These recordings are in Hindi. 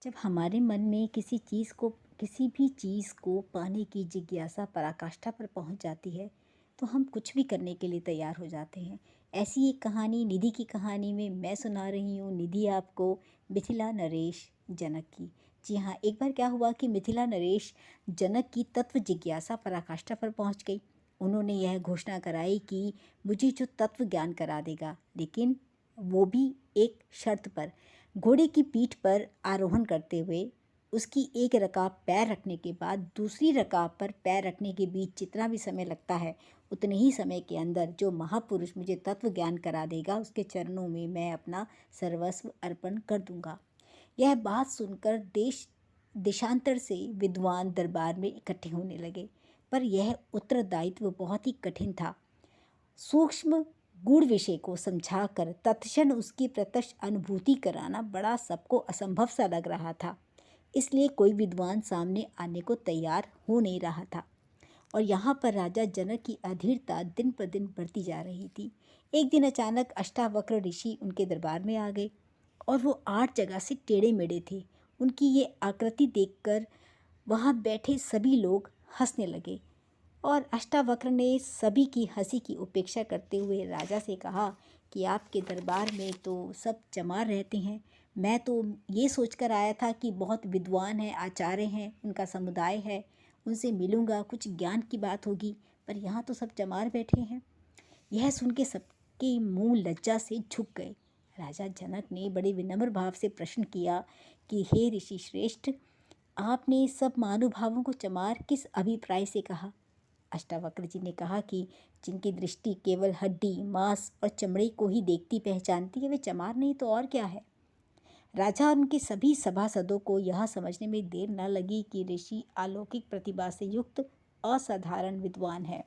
जब हमारे मन में किसी भी चीज़ को पाने की जिज्ञासा पराकाष्ठा पर पहुंच जाती है तो हम कुछ भी करने के लिए तैयार हो जाते हैं। ऐसी एक कहानी निधि की कहानी में मैं सुना रही हूँ। निधि आपको मिथिला नरेश जनक की। जी हाँ, एक बार क्या हुआ कि मिथिला नरेश जनक की तत्व जिज्ञासा पराकाष्ठा पर पहुंच गई। उन्होंने यह घोषणा कराई कि मुझे जो तत्व ज्ञान करा देगा, लेकिन वो भी एक शर्त पर। घोड़े की पीठ पर आरोहण करते हुए उसकी एक रकाब पैर रखने के बाद दूसरी रकाब पर पैर रखने के बीच जितना भी समय लगता है, उतने ही समय के अंदर जो महापुरुष मुझे तत्व ज्ञान करा देगा उसके चरणों में मैं अपना सर्वस्व अर्पण कर दूंगा। यह बात सुनकर देशांतर से विद्वान दरबार में इकट्ठे होने लगे, पर यह उत्तरदायित्व बहुत ही कठिन था। सूक्ष्म गूढ़ विषय को समझाकर तत्क्षण उसकी प्रत्यक्ष अनुभूति कराना बड़ा सबको असंभव सा लग रहा था। इसलिए कोई विद्वान सामने आने को तैयार हो नहीं रहा था और यहाँ पर राजा जनक की अधीरता दिन पर दिन बढ़ती जा रही थी। एक दिन अचानक अष्टावक्र ऋषि उनके दरबार में आ गए और वो 8 जगह से टेढ़े मेढ़े थे। उनकी ये आकृति देखकर वहाँ बैठे सभी लोग हंसने लगे और अष्टावक्र ने सभी की हंसी की उपेक्षा करते हुए राजा से कहा कि आपके दरबार में तो सब चमार रहते हैं। मैं तो ये सोचकर आया था कि बहुत विद्वान हैं, आचार्य हैं, उनका समुदाय है, उनसे मिलूँगा, कुछ ज्ञान की बात होगी, पर यहाँ तो सब चमार बैठे हैं। यह सुन के सबके मुँह लज्जा से झुक गए। राजा जनक ने बड़े विनम्र भाव से प्रश्न किया कि हे ऋषि श्रेष्ठ, आपने सब महानुभावों को चमार किस अभिप्राय से कहा? अष्टावक्र जी ने कहा कि जिनकी दृष्टि केवल हड्डी, मांस और चमड़े को ही देखती पहचानती है, वे चमार नहीं तो और क्या है। राजा और उनके सभी सभासदों को यह समझने में देर न लगी कि ऋषि अलौकिक प्रतिभा से युक्त असाधारण विद्वान है।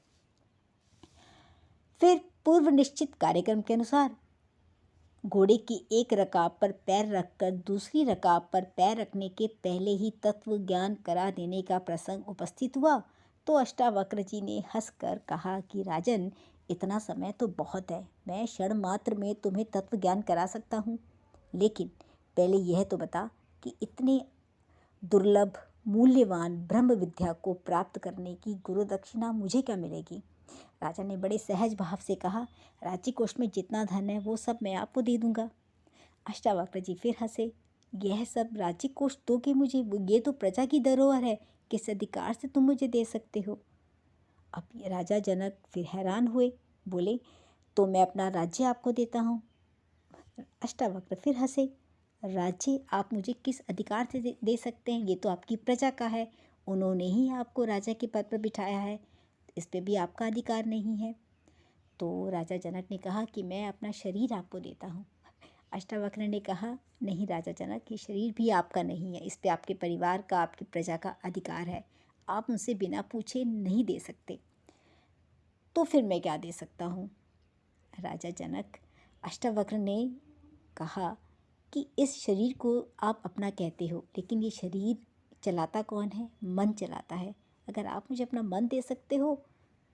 फिर पूर्व निश्चित कार्यक्रम के अनुसार घोड़े की एक रकाब पर पैर रखकर दूसरी रकाब पर पैर रखने के पहले ही तत्व ज्ञान करा देने का प्रसंग उपस्थित हुआ तो अष्टावक्र जी ने हंसकर कहा कि राजन, इतना समय तो बहुत है, मैं क्षण मात्र में तुम्हें तत्व ज्ञान करा सकता हूँ, लेकिन पहले यह तो बता कि इतने दुर्लभ मूल्यवान ब्रह्म विद्या को प्राप्त करने की गुरु दक्षिणा मुझे क्या मिलेगी? राजा ने बड़े सहज भाव से कहा, राज्य कोष में जितना धन है वो सब मैं आपको दे दूंगा। अष्टावक्र जी फिर हंसे, यह सब राज्य कोष दोगे मुझे? ये तो प्रजा की धरोहर है, किस अधिकार से तुम मुझे दे सकते हो? अब ये राजा जनक फिर हैरान हुए, बोले, तो मैं अपना राज्य आपको देता हूँ। अष्टावक्र फिर हंसे, राज्य आप मुझे किस अधिकार से दे सकते हैं? ये तो आपकी प्रजा का है, उन्होंने ही आपको राजा के पद पर बिठाया है, इस पे भी आपका अधिकार नहीं है। तो राजा जनक ने कहा कि मैं अपना शरीर आपको देता हूँ। अष्टावक्र ने कहा, नहीं राजा जनक, ये शरीर भी आपका नहीं है, इस पे आपके परिवार का, आपकी प्रजा का अधिकार है, आप मुझसे बिना पूछे नहीं दे सकते। तो फिर मैं क्या दे सकता हूँ? राजा जनक, अष्टावक्र ने कहा कि इस शरीर को आप अपना कहते हो, लेकिन ये शरीर चलाता कौन है? मन चलाता है। अगर आप मुझे अपना मन दे सकते हो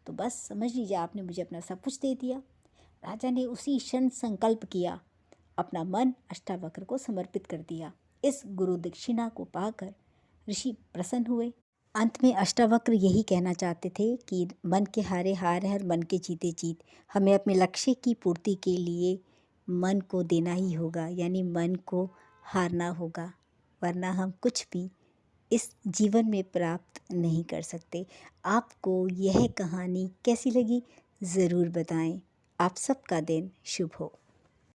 तो बस समझ लीजिए आपने मुझे अपना सब कुछ दे दिया। राजा ने उसी क्षण संकल्प किया, अपना मन अष्टावक्र को समर्पित कर दिया। इस गुरु दक्षिणा को पाकर ऋषि प्रसन्न हुए। अंत में अष्टावक्र यही कहना चाहते थे कि मन के हारे हार है और मन के जीते जीत। हमें अपने लक्ष्य की पूर्ति के लिए मन को देना ही होगा, यानी मन को हारना होगा, वरना हम कुछ भी इस जीवन में प्राप्त नहीं कर सकते। आपको यह कहानी कैसी लगी ज़रूर बताएं। आप सबका दिन शुभ हो।